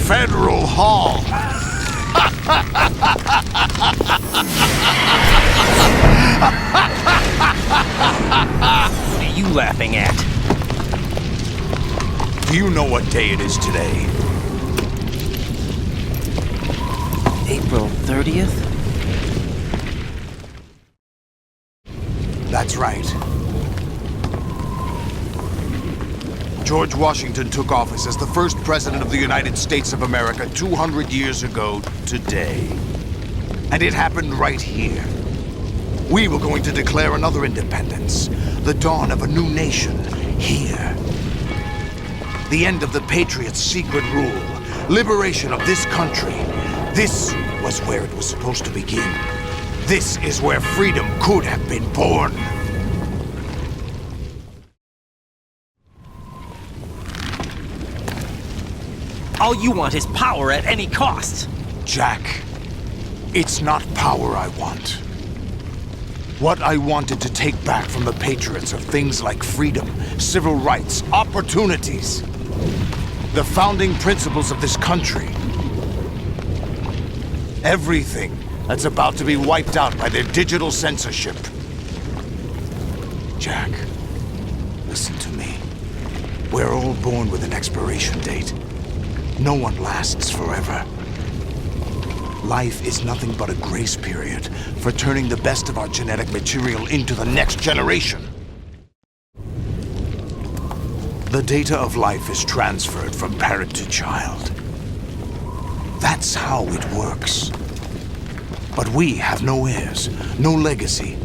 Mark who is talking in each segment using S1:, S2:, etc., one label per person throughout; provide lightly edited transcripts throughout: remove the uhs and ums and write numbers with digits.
S1: Federal Hall.
S2: What are you laughing at?
S1: Do you know what day it is today?
S2: April 30th?
S1: That's right. George Washington took office as the first president of the United States of America 200 years ago today. And it happened right here. We were going to declare another independence, the dawn of a new nation, here. The end of the Patriots' secret rule, liberation of this country. This was where it was supposed to begin. This is where freedom could have been born.
S2: All you want is power at any cost.
S1: Jack, it's not power I want. What I wanted to take back from the Patriots are things like freedom, civil rights, opportunities. The founding principles of this country. Everything that's about to be wiped out by their digital censorship. Jack, listen to me. We're all born with an expiration date. No one lasts forever. Life is nothing but a grace period for turning the best of our genetic material into the next generation. The data of life is transferred from parent to child. That's how it works. But we have no heirs, no legacy.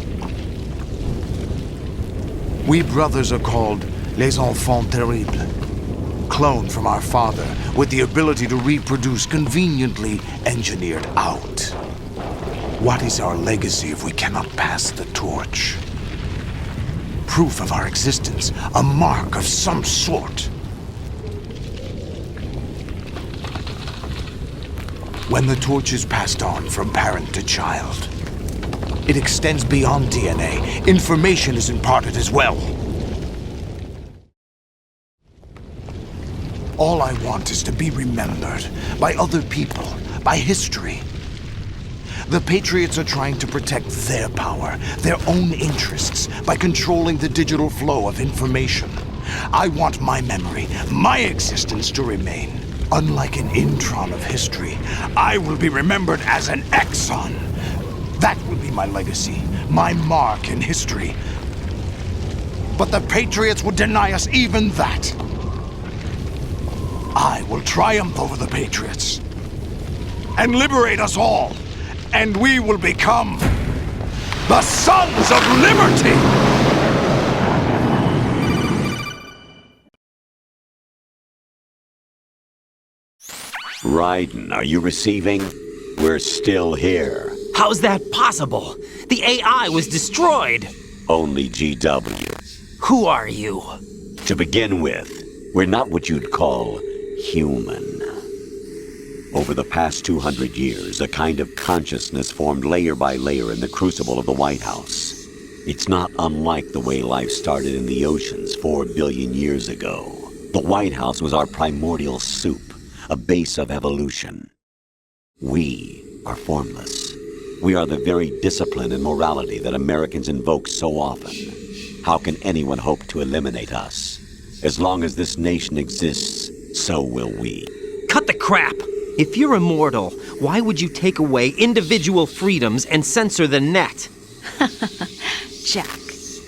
S1: We brothers are called les enfants terribles. Cloned from our father, with the ability to reproduce conveniently engineered out. What is our legacy if we cannot pass the torch? Proof of our existence, a mark of some sort. When the torch is passed on from parent to child, it extends beyond DNA. Information is imparted as well. All I want is to be remembered by other people, by history. The Patriots are trying to protect their power, their own interests, by controlling the digital flow of information. I want my memory, my existence to remain. Unlike an intron of history, I will be remembered as an exon. That will be my legacy, my mark in history. But the Patriots would deny us even that. I will triumph over the Patriots and liberate us all, and we will become the Sons of Liberty!
S3: Raiden, are you receiving? We're still here.
S2: How's that possible? The AI was destroyed.
S3: Only GW.
S2: Who are you?
S3: To begin with, we're not what you'd call human. Over the past 200 years, a kind of consciousness formed layer by layer in the crucible of the White House. It's not unlike the way life started in the oceans 4 billion years ago. The White House was our primordial soup, a base of evolution. We are formless. We are the very discipline and morality that Americans invoke so often. How can anyone hope to eliminate us? As long as this nation exists, so will we.
S2: Cut the crap! If you're immortal, why would you take away individual freedoms and censor the net?
S4: Jack,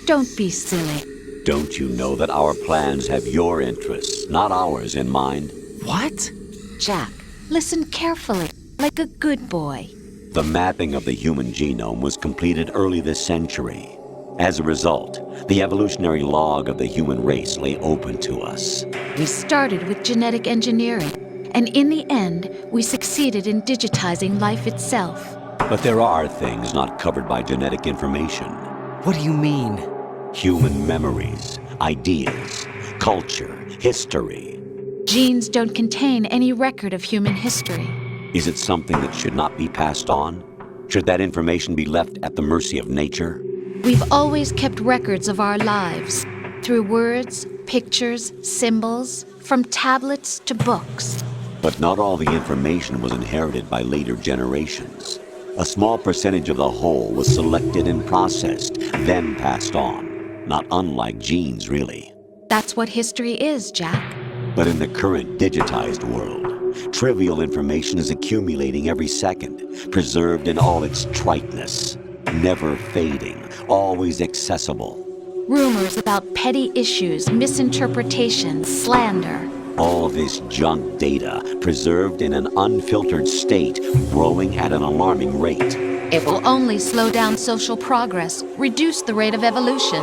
S4: don't be silly.
S3: Don't you know that our plans have your interests, not ours, in mind?
S2: What?
S4: Jack, listen carefully, like a good boy.
S3: The mapping of the human genome was completed early this century. As a result, the evolutionary log of the human race lay open to us.
S4: We started with genetic engineering, and in the end, we succeeded in digitizing life itself.
S3: But there are things not covered by genetic information.
S2: What do you mean?
S3: Human memories, ideas, culture, history.
S4: Genes don't contain any record of human history.
S3: Is it something that should not be passed on? Should that information be left at the mercy of nature?
S4: We've always kept records of our lives, through words, pictures, symbols, from tablets to books.
S3: But not all the information was inherited by later generations. A small percentage of the whole was selected and processed, then passed on. Not unlike genes, really.
S4: That's what history is, Jack.
S3: But in the current digitized world, trivial information is accumulating every second, preserved in all its triteness, never fading, always accessible.
S4: Rumors about petty issues, misinterpretations, slander.
S3: All this junk data, preserved in an unfiltered state, growing at an alarming rate.
S4: It will only slow down social progress, reduce the rate of evolution.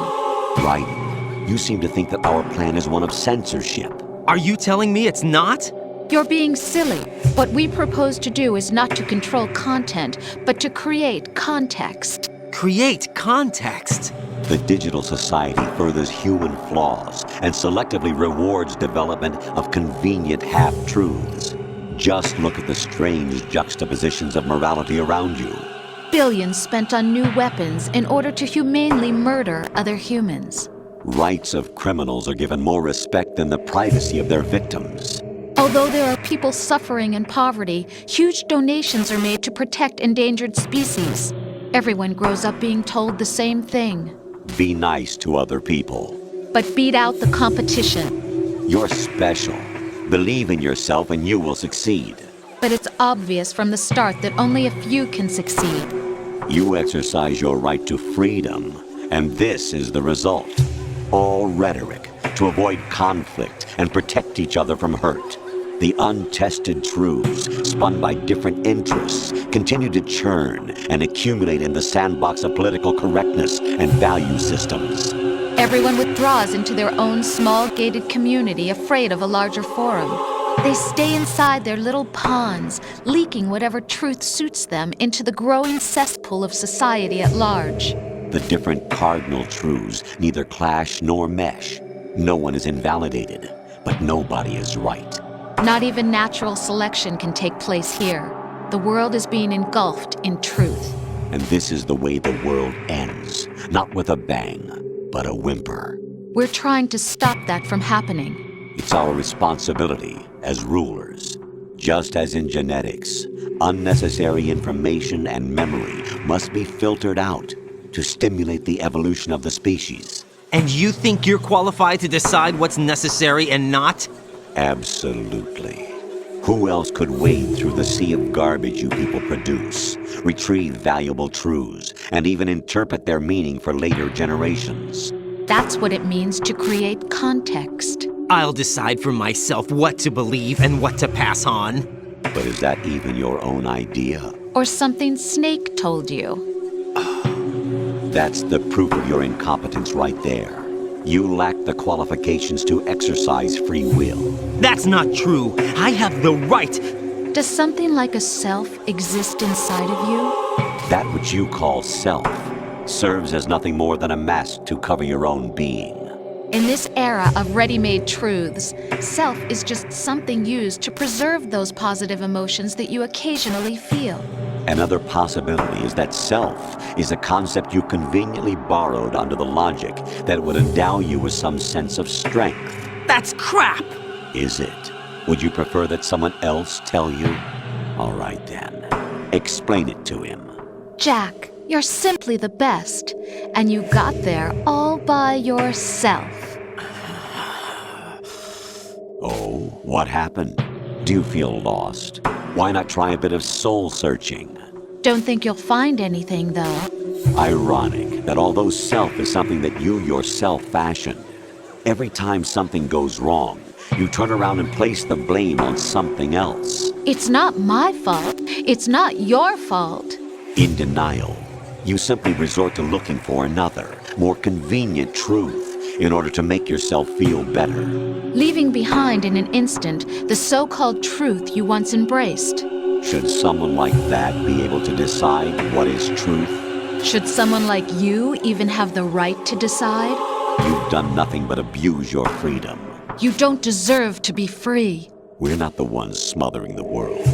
S3: Right. You seem to think that our plan is one of censorship.
S2: Are you telling me it's not?
S4: You're being silly. What we propose to do is not to control content, but to create context.
S2: Create context.
S3: The digital society furthers human flaws and selectively rewards development of convenient half-truths. Just look at the strange juxtapositions of morality around you.
S4: Billions spent on new weapons in order to humanely murder other humans.
S3: Rights of criminals are given more respect than the privacy of their victims.
S4: Although there are people suffering in poverty, huge donations are made to protect endangered species. Everyone grows up being told the same thing.
S3: Be nice to other people.
S4: But beat out the competition.
S3: You're special. Believe in yourself and you will succeed.
S4: But it's obvious from the start that only a few can succeed.
S3: You exercise your right to freedom, and this is the result. All rhetoric to avoid conflict and protect each other from hurt. The untested truths, spun by different interests, continue to churn and accumulate in the sandbox of political correctness and value systems.
S4: Everyone withdraws into their own small gated community, afraid of a larger forum. They stay inside their little ponds, leaking whatever truth suits them into the growing cesspool of society at large.
S3: The different cardinal truths neither clash nor mesh. No one is invalidated, but nobody is right.
S4: Not even natural selection can take place here. The world is being engulfed in truth.
S3: And this is the way the world ends. Not with a bang, but a whimper.
S4: We're trying to stop that from happening.
S3: It's our responsibility as rulers. Just as in genetics, unnecessary information and memory must be filtered out to stimulate the evolution of the species.
S2: And you think you're qualified to decide what's necessary and not?
S3: Absolutely. Who else could wade through the sea of garbage you people produce, retrieve valuable truths, and even interpret their meaning for later generations?
S4: That's what it means to create context.
S2: I'll decide for myself what to believe and what to pass on.
S3: But is that even your own idea?
S4: Or something Snake told you?
S3: That's the proof of your incompetence right there. You lack the qualifications to exercise free will.
S2: That's not true. I have the right.
S4: Does something like a self exist inside of you?
S3: That which you call self serves as nothing more than a mask to cover your own being.
S4: In this era of ready-made truths, self is just something used to preserve those positive emotions that you occasionally feel.
S3: Another possibility is that self is a concept you conveniently borrowed under the logic that would endow you with some sense of strength.
S2: That's crap!
S3: Is it? Would you prefer that someone else tell you? All right then. Explain it to him.
S4: Jack, you're simply the best, and you got there all by yourself.
S3: Oh, what happened? Do you feel lost? Why not try a bit of soul searching?
S4: Don't think you'll find anything, though.
S3: Ironic that although self is something that you yourself fashioned, every time something goes wrong, you turn around and place the blame on something else.
S4: It's not my fault. It's not your fault.
S3: In denial, you simply resort to looking for another, more convenient truth in order to make yourself feel better.
S4: Leaving behind in an instant the so-called truth you once embraced.
S3: Should someone like that be able to decide what is truth?
S4: Should someone like you even have the right to decide?
S3: You've done nothing but abuse your freedom.
S4: You don't deserve to be free.
S3: We're not the ones smothering the world.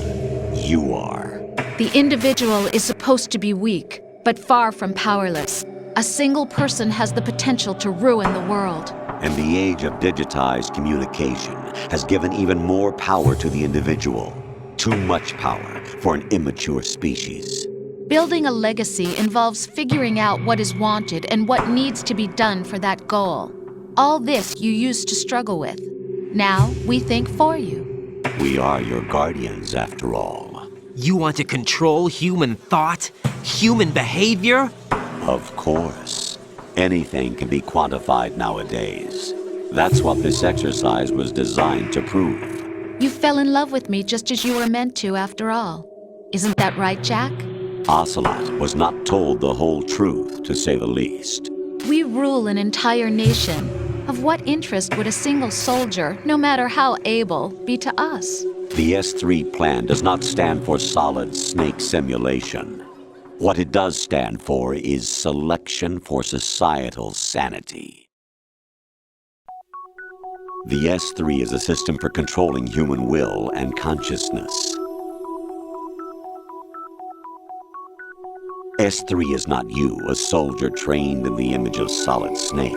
S3: You are.
S4: The individual is supposed to be weak, but far from powerless. A single person has the potential to ruin the world.
S3: And the age of digitized communication has given even more power to the individual. Too much power for an immature species.
S4: Building a legacy involves figuring out what is wanted and what needs to be done for that goal. All this you used to struggle with. Now we think for you.
S3: We are your guardians, after all.
S2: You want to control human thought? Human behavior?
S3: Of course. Anything can be quantified nowadays. That's what this exercise was designed to prove.
S4: You fell in love with me just as you were meant to, after all. Isn't that right, Jack?
S3: Ocelot was not told the whole truth, to say the least.
S4: We rule an entire nation. Of what interest would a single soldier, no matter how able, be to us?
S3: The S3 plan does not stand for solid snake simulation. What it does stand for is selection for societal sanity. The S3 is a system for controlling human will and consciousness. S3 is not you, a soldier trained in the image of Solid Snake.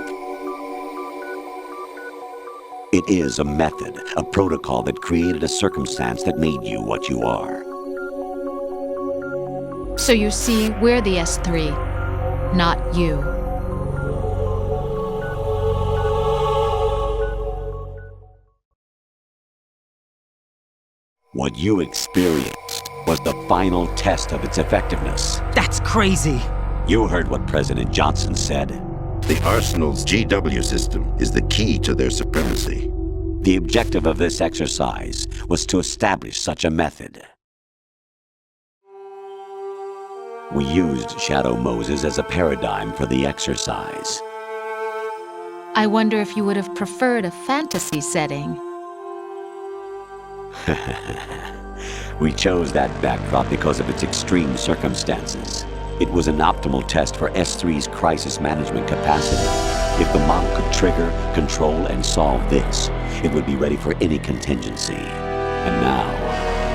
S3: It is a method, a protocol that created a circumstance that made you what you are.
S4: So you see, we're the S3, not you.
S3: What you experienced was the final test of its effectiveness.
S2: That's crazy.
S3: You heard what President Johnson said.
S5: The Arsenal's GW system is the key to their supremacy.
S3: The objective of this exercise was to establish such a method. We used Shadow Moses as a paradigm for the exercise.
S4: I wonder if you would have preferred a fantasy setting.
S3: We chose that backdrop because of its extreme circumstances. It was an optimal test for S3's crisis management capacity. If the model could trigger, control, and solve this, it would be ready for any contingency. And now,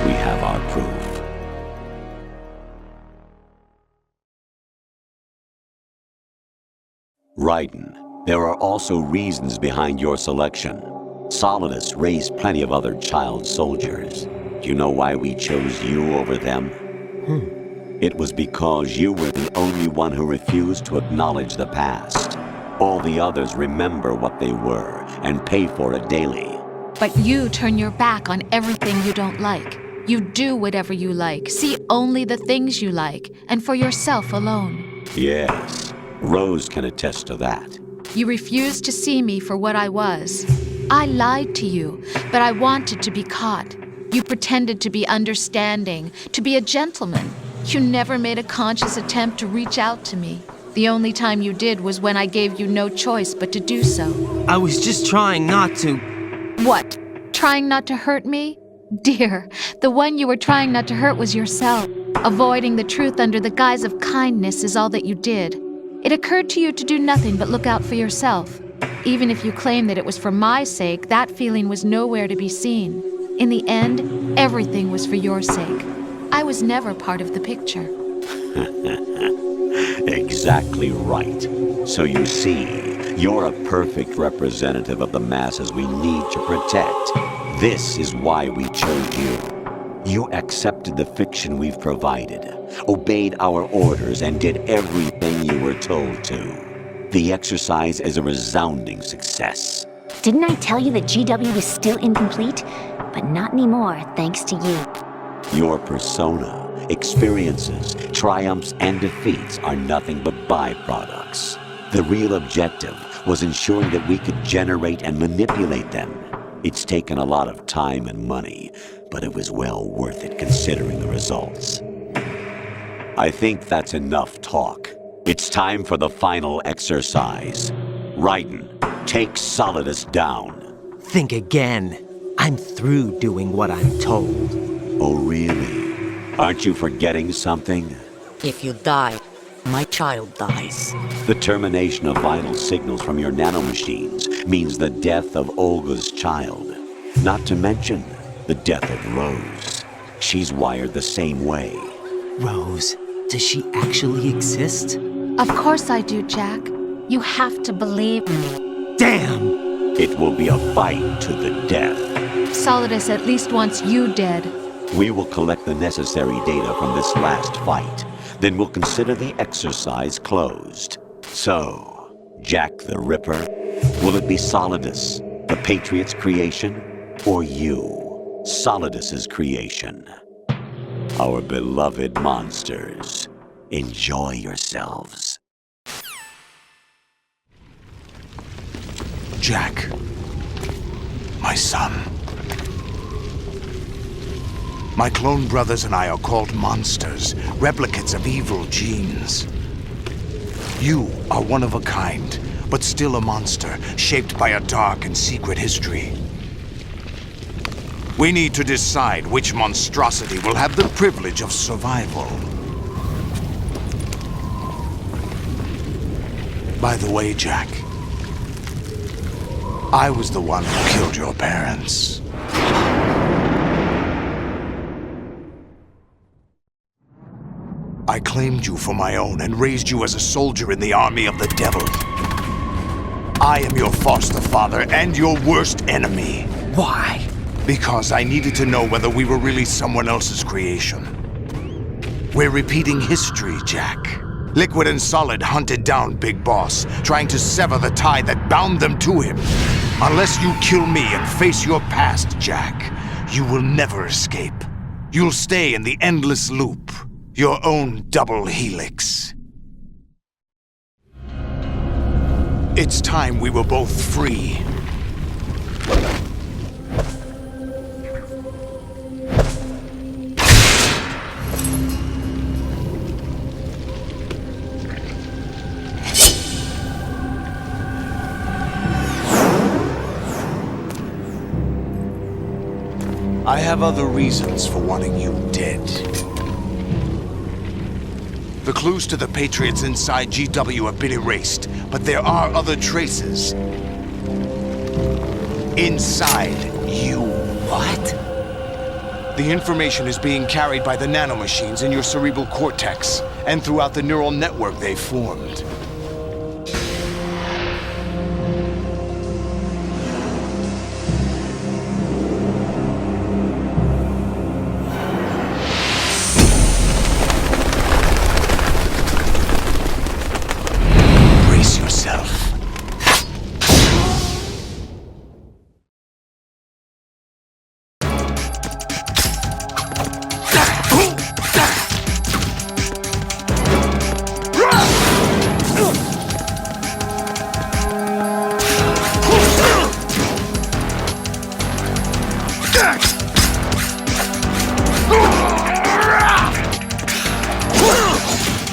S3: we have our proof. Raiden, there are also reasons behind your selection. Solidus raised plenty of other child soldiers. Do you know why we chose you over them? It was because you were the only one who refused to acknowledge the past. All the others remember what they were and pay for it daily.
S4: But you turn your back on everything you don't like. You do whatever you like, see only the things you like, and for yourself alone.
S3: Yes, Rose can attest to that.
S4: You refused to see me for what I was. I lied to you, but I wanted to be caught. You pretended to be understanding, to be a gentleman. You never made a conscious attempt to reach out to me. The only time you did was when I gave you no choice but to do so.
S2: I was just trying not to.
S4: What? Trying not to hurt me? Dear, the one you were trying not to hurt was yourself. Avoiding the truth under the guise of kindness is all that you did. It occurred to you to do nothing but look out for yourself. Even if you claim that it was for my sake, that feeling was nowhere to be seen. In the end, everything was for your sake. I was never part of the picture.
S3: Exactly right. So you see, you're a perfect representative of the masses we need to protect. This is why we chose you. You accepted the fiction we've provided, obeyed our orders, and did everything you were told to. The exercise is a resounding success.
S6: Didn't I tell you that GW is still incomplete? But not anymore, thanks to you.
S3: Your persona, experiences, triumphs, and defeats are nothing but byproducts. The real objective was ensuring that we could generate and manipulate them. It's taken a lot of time and money, but it was well worth it considering the results. I think that's enough talk. It's time for the final exercise. Raiden, take Solidus down.
S2: Think again. I'm through doing what I'm told.
S3: Oh, really? Aren't you forgetting something?
S7: If you die, my child dies.
S3: The termination of vital signals from your nanomachines means the death of Olga's child. Not to mention the death of Rose. She's wired the same way.
S2: Rose, does she actually exist?
S4: Of course I do, Jack. You have to believe me.
S2: Damn!
S3: It will be a fight to the death.
S4: Solidus at least wants you dead.
S3: We will collect the necessary data from this last fight. Then we'll consider the exercise closed. So, Jack the Ripper, will it be Solidus, the Patriot's creation, or you, Solidus's creation? Our beloved monsters, enjoy yourselves.
S1: Jack, my son. My clone brothers and I are called monsters, replicates of evil genes. You are one of a kind, but still a monster, shaped by a dark and secret history. We need to decide which monstrosity will have the privilege of survival. By the way, Jack, I was the one who killed your parents. I claimed you for my own and raised you as a soldier in the army of the devil. I am your foster father and your worst enemy.
S2: Why?
S1: Because I needed to know whether we were really someone else's creation. We're repeating history, Jack. Liquid and Solid hunted down Big Boss, trying to sever the tie that bound them to him. Unless you kill me and face your past, Jack, you will never escape. You'll stay in the endless loop, your own double helix. It's time we were both free. I have other reasons for wanting you dead. The clues to the Patriots inside GW have been erased, but there are other traces. Inside you.
S2: What?
S1: The information is being carried by the nanomachines in your cerebral cortex, and throughout the neural network they formed.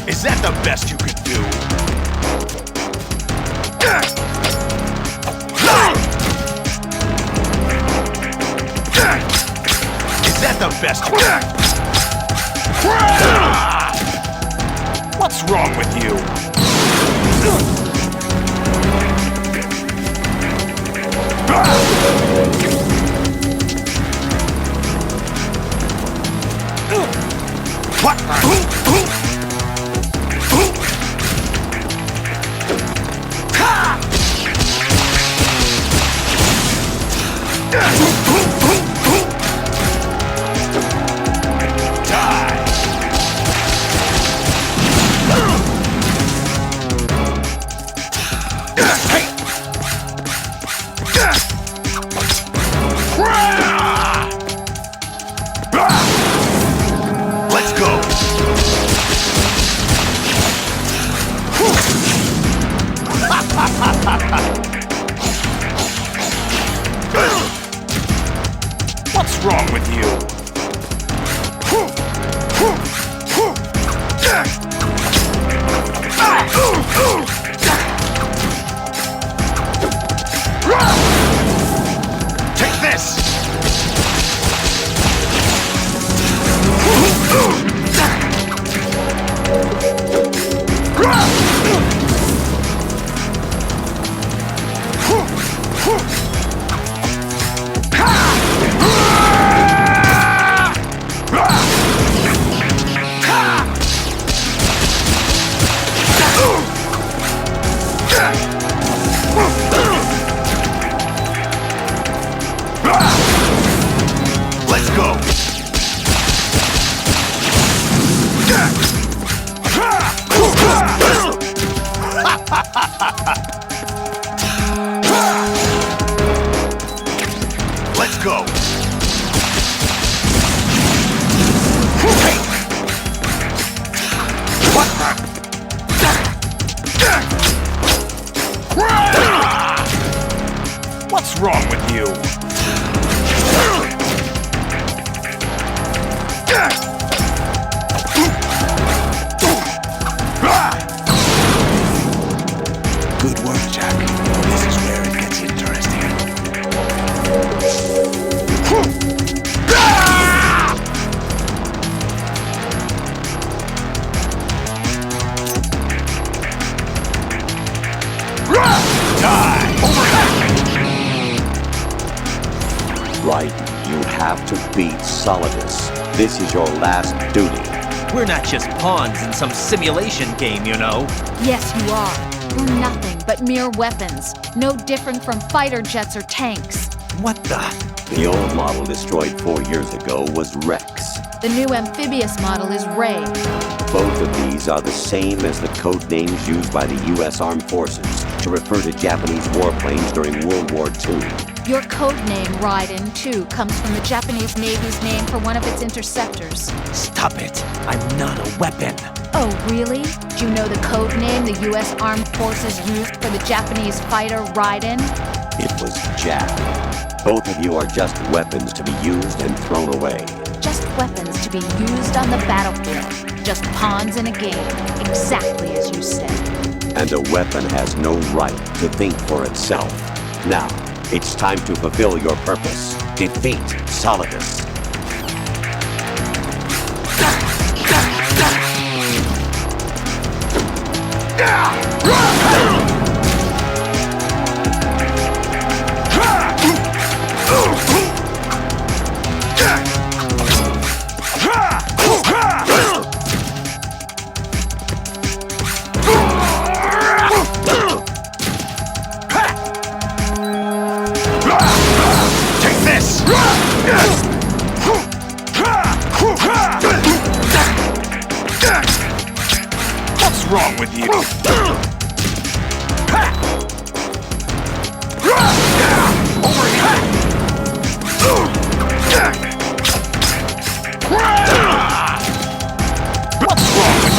S1: Is that the best you could do? Is that the best you could do? What's wrong with you? What? Let's go! What's wrong with you? Take this! What's wrong with you? Good work, Jack. This is where it gets interesting. Die!
S3: Right, you have to beat Solidus. This is your last duty.
S2: We're not just pawns in some simulation game, you know.
S4: Yes, you are. You're nothing but mere weapons. No different from fighter jets or tanks.
S2: What the?
S3: The old model destroyed 4 years ago was Rex.
S4: The new amphibious model is Ray.
S3: Both of these are the same as the code names used by the U.S. Armed Forces to refer to Japanese warplanes during World War II.
S4: Your code name, Raiden, too, comes from the Japanese Navy's name for one of its interceptors.
S2: Stop it. I'm not a weapon.
S4: Oh, really? Do you know the code name the U.S. Armed Forces used for the Japanese fighter Raiden?
S3: It was Jack. Both of you are just weapons to be used and thrown away.
S4: Just weapons to be used on the battlefield. Just pawns in a game, exactly as you said.
S3: And a weapon has no right to think for itself. Now, it's time to fulfill your purpose. Defeat Solidus.
S1: Take this! What's wrong with you? Over here! What's wrong with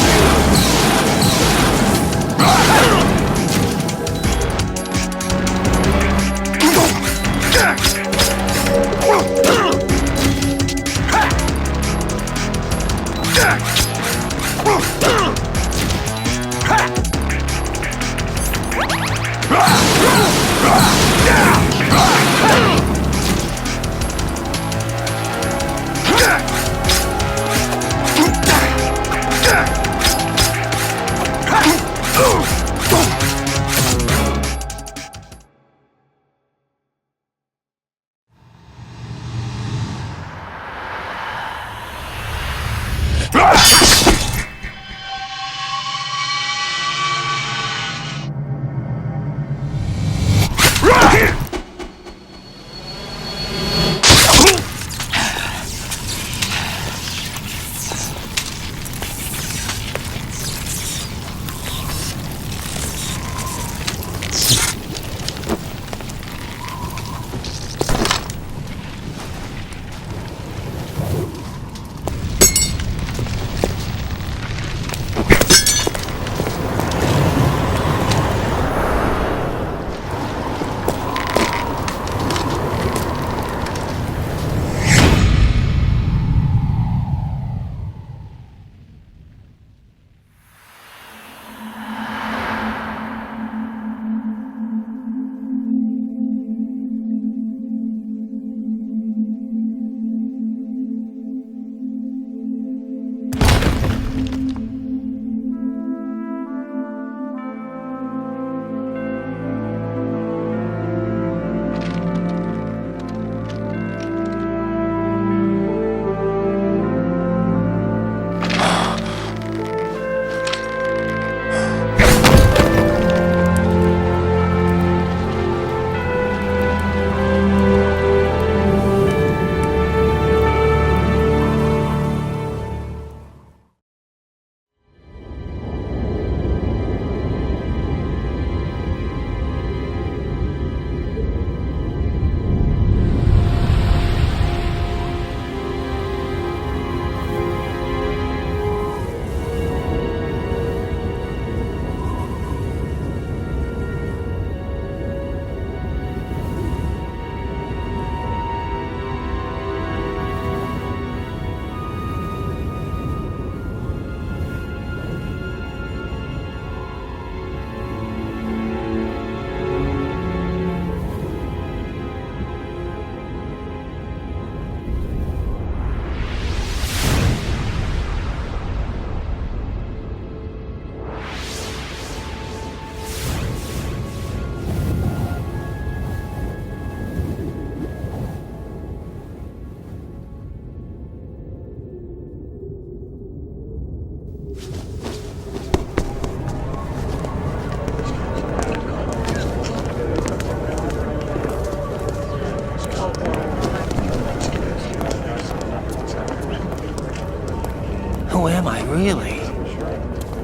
S2: Who am I, really?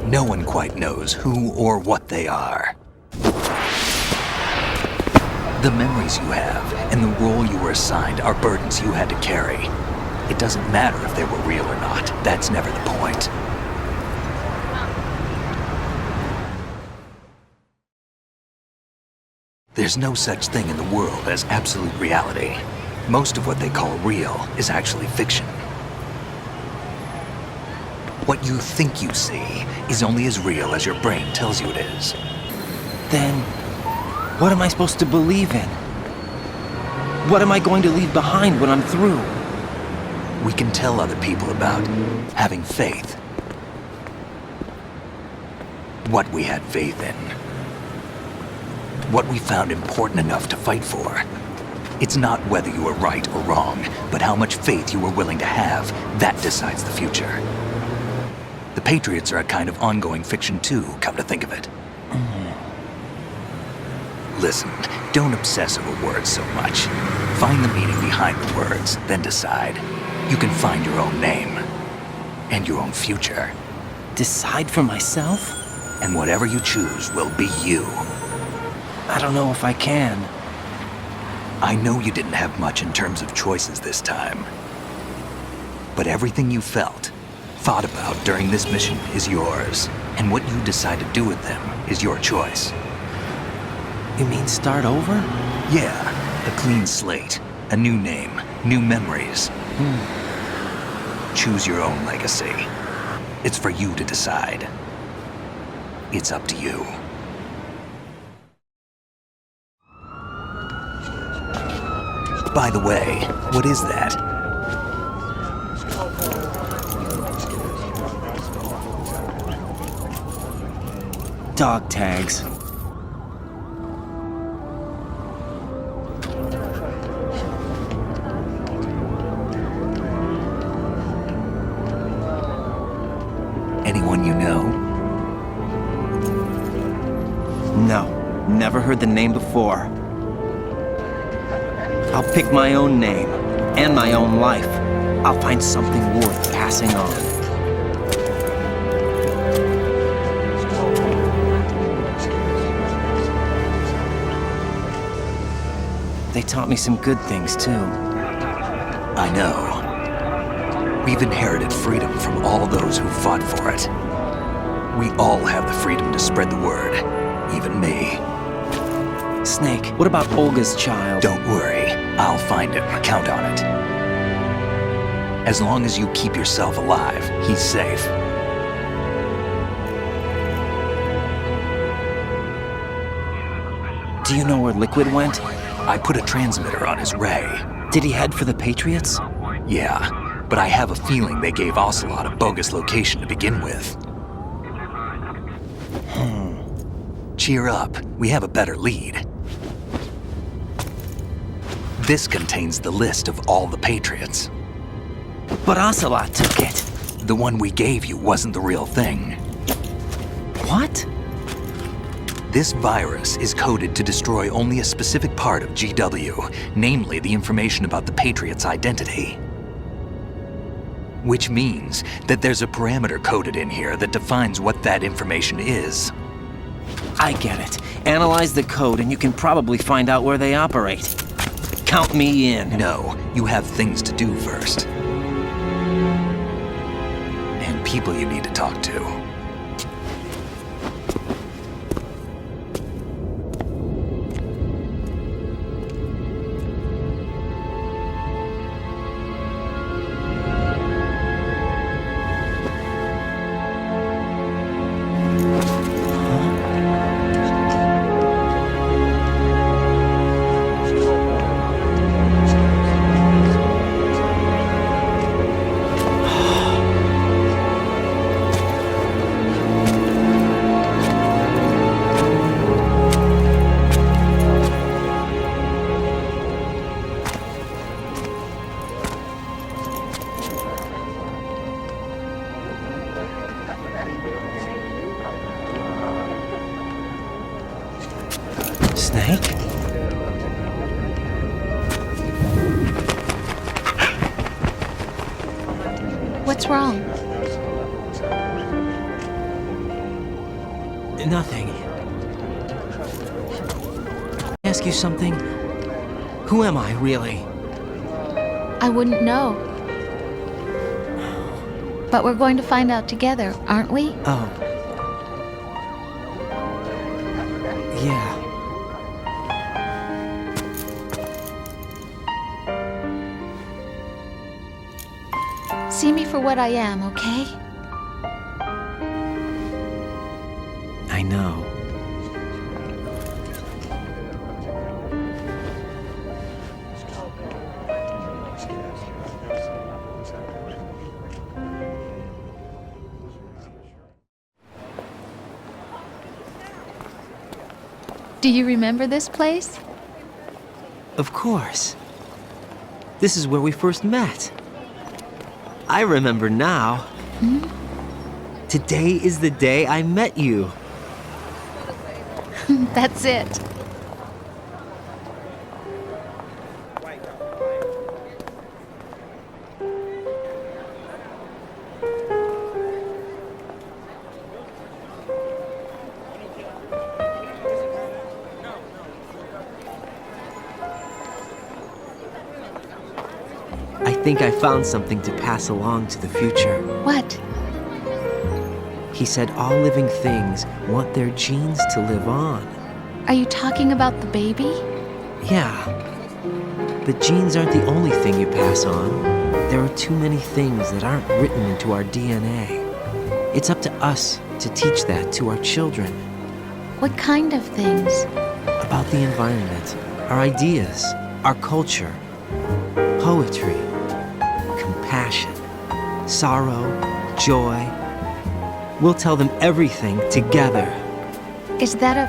S1: No one quite knows who or what they are. The memories you have and the role you were assigned are burdens you had to carry. It doesn't matter if they were real or not. That's never the point. There's no such thing in the world as absolute reality. Most of what they call real is actually fiction. What you think you see is only as real as your brain tells you it is.
S2: Then, what am I supposed to believe in? What am I going to leave behind when I'm through?
S1: We can tell other people about having faith. What we had faith in. What we found important enough to fight for. It's not whether you were right or wrong, but how much faith you were willing to have. That decides the future. The Patriots are a kind of ongoing fiction too, come to think of it. Listen, don't obsess over words so much. Find the meaning behind the words, then decide. You can find your own name. And your own future.
S2: Decide for myself?
S1: And whatever you choose will be you.
S2: I don't know if I can.
S1: I know you didn't have much in terms of choices this time. But everything you felt, thought about during this mission is yours. And what you decide to do with them is your choice.
S2: You mean start over?
S1: Yeah, a clean slate, a new name, new memories. Choose your own legacy. It's for you to decide. It's up to you. By the way, what is that?
S2: Dog tags.
S1: Anyone you know?
S2: No, never heard the name before. I'll pick my own name, and my own life. I'll find something worth passing on. They taught me some good things, too.
S1: I know. We've inherited freedom from all those who fought for it. We all have the freedom to spread the word, even me.
S2: Snake, what about Olga's child?
S1: Don't worry, I'll find him, count on it. As long as you keep yourself alive, he's safe.
S2: Do you know where Liquid went?
S1: I put a transmitter on his ray.
S2: Did he head for the Patriots?
S1: Yeah, but I have a feeling they gave Ocelot a bogus location to begin with. Cheer up, we have a better lead. This contains the list of all the Patriots.
S2: But Ocelot took it.
S1: The one we gave you wasn't the real thing.
S2: What?
S1: This virus is coded to destroy only a specific part of GW, namely the information about the Patriots' identity. Which means that there's a parameter coded in here that defines what that information is.
S2: I get it. Analyze the code and you can probably find out where they operate. Count me in.
S1: No, you have things to do first. And people you need to talk to.
S2: Snake?
S4: What's wrong?
S2: Nothing. Ask you something? Who am I, really?
S4: I wouldn't know. But we're going to find out together, aren't we?
S2: Oh. Yeah.
S4: See me for what I am, okay?
S2: I know.
S4: Do you remember this place?
S2: Of course. This is where we first met. I remember now. Today is the day I met you.
S4: That's it.
S2: I think I found something to pass along to the future.
S4: What?
S2: He said all living things want their genes to live on.
S4: Are you talking about the baby?
S2: Yeah. The genes aren't the only thing you pass on. There are too many things that aren't written into our DNA. It's up to us to teach that to our children.
S4: What kind of things?
S2: About the environment, our ideas, our culture, poetry, compassion, sorrow, joy. We'll tell them everything together.
S4: Is that a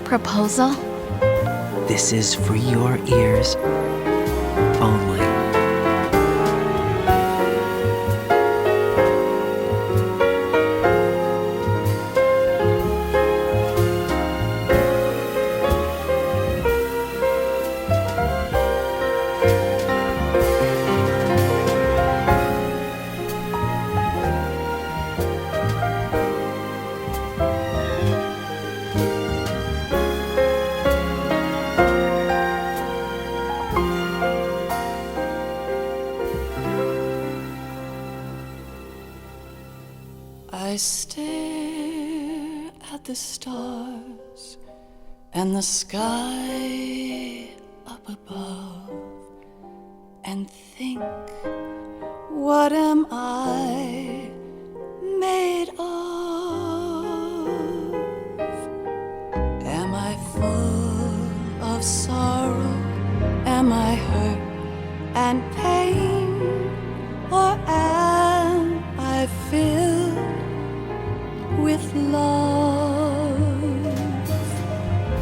S4: proposal?
S2: This is for your ears only.
S8: I stare at the stars and the sky up above and think, what am I made of? Am I full of sorrow? Am I hurt and pain? Or am I filled with love?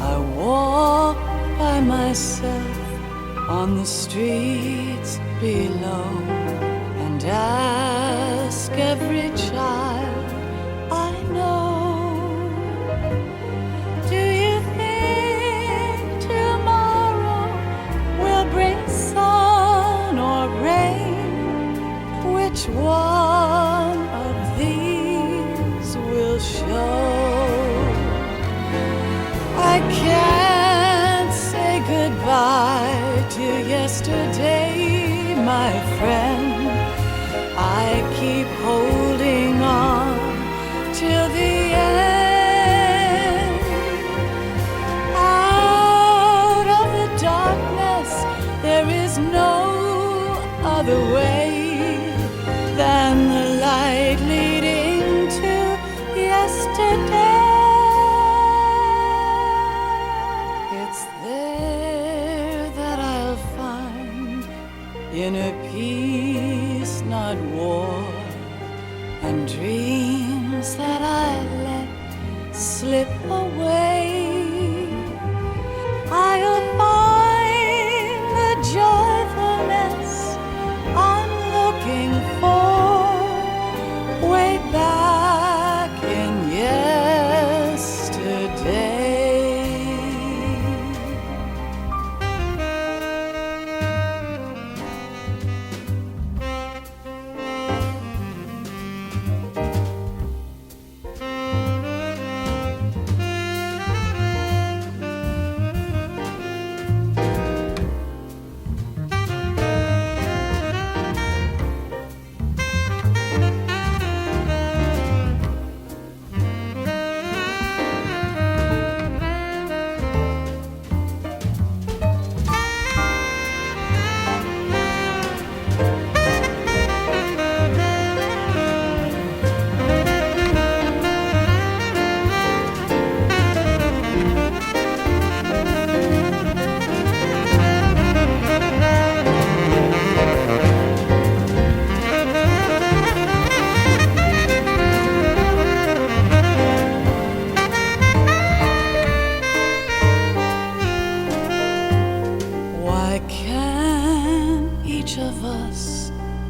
S8: I walk by myself on the streets below and ask every child I know, do you think tomorrow will bring sun or rain? Which one of these will show? I can't say goodbye to yesterday, my friend. I keep holding on till the end. Out of the darkness, there is no other way than the light leading to yesterday. It's there that I'll find inner peace, not war, and dreams that I let slip away. I'll find the joyfulness I'm looking for way back in yesterday.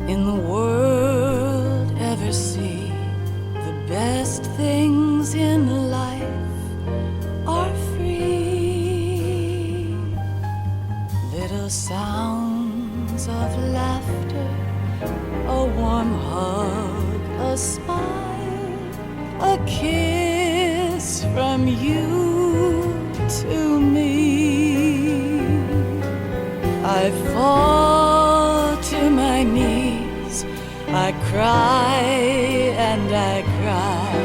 S8: in the world ever see. The best things in life are free. Little sounds of laughter, a warm hug, a smile, a kiss from you to me. I fall to my knees, I cry and I cry.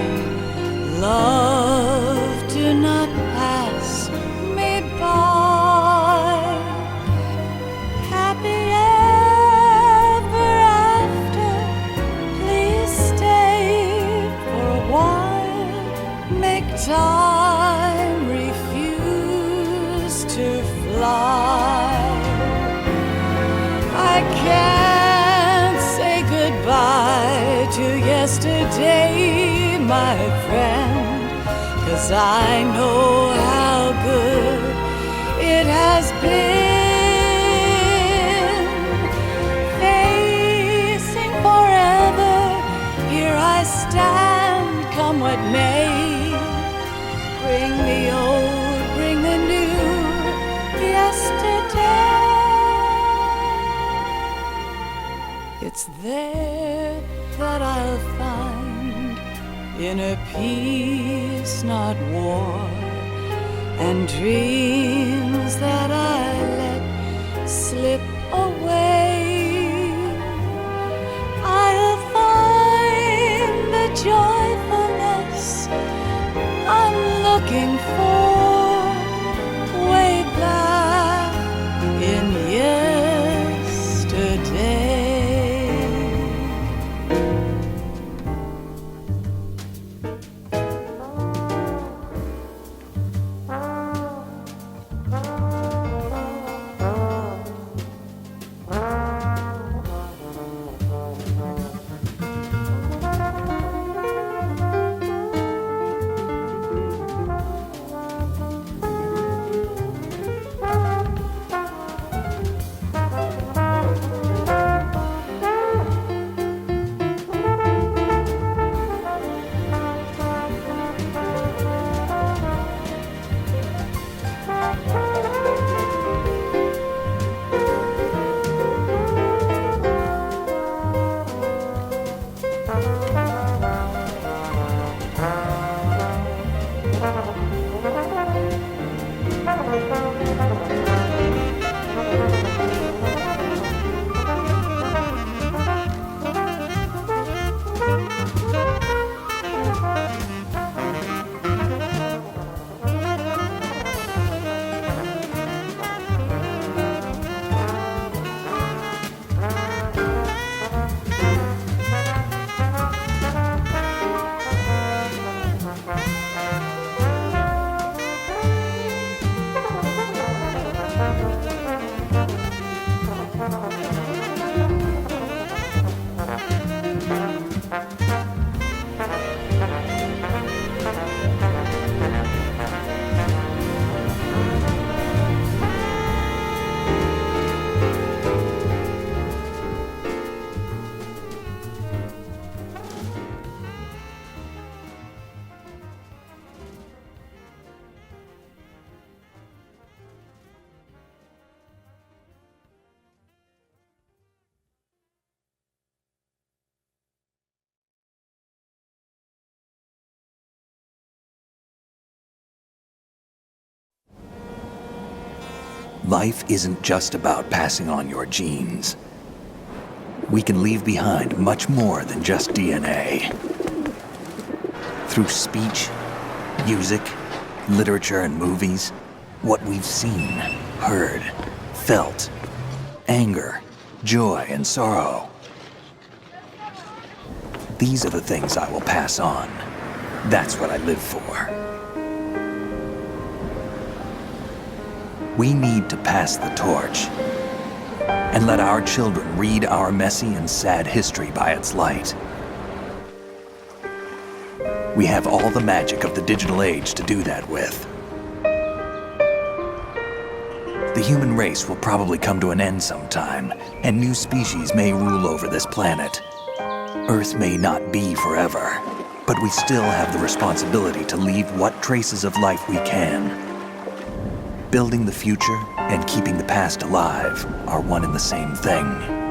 S8: Love, do not pass me by. Happy ever after, please stay for a while. Make time refuse to fly. I can't say goodbye to yesterday, my friend, 'cause I know how good it has been. Facing forever, here I stand, come what may. Bring the old, bring the new, yesterday. It's there that I'll find inner peace, not war, and dreams that I let slip away. I'll find the joyfulness I'm looking for way back in yesterday.
S1: Life isn't just about passing on your genes. We can leave behind much more than just DNA. Through speech, music, literature, and movies, what we've seen, heard, felt, anger, joy, and sorrow. These are the things I will pass on. That's what I live for. We need to pass the torch and let our children read our messy and sad history by its light. We have all the magic of the digital age to do that with.
S9: The human race will probably come to an end sometime, and new species may rule over this planet. Earth may not be forever, but we still have the responsibility to leave what traces of life we can. Building the future and keeping the past alive are one and the same thing.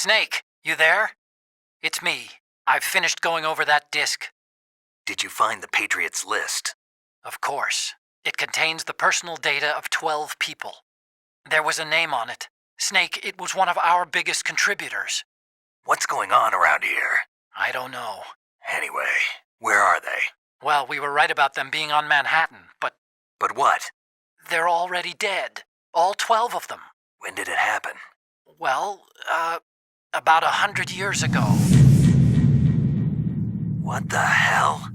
S10: Snake, you there? It's me. I've finished going over that disk.
S9: Did you find the Patriots list?
S10: Of course. It contains the personal data of 12 people. There was a name on it. Snake, it was one of our biggest contributors.
S9: What's going on around here?
S10: I don't know.
S9: Anyway, where are they?
S10: Well, we were right about them being on Manhattan, but...
S9: But what?
S10: They're already dead. All 12 of them.
S9: When did it happen?
S10: Well, about 100 years ago.
S9: What the hell?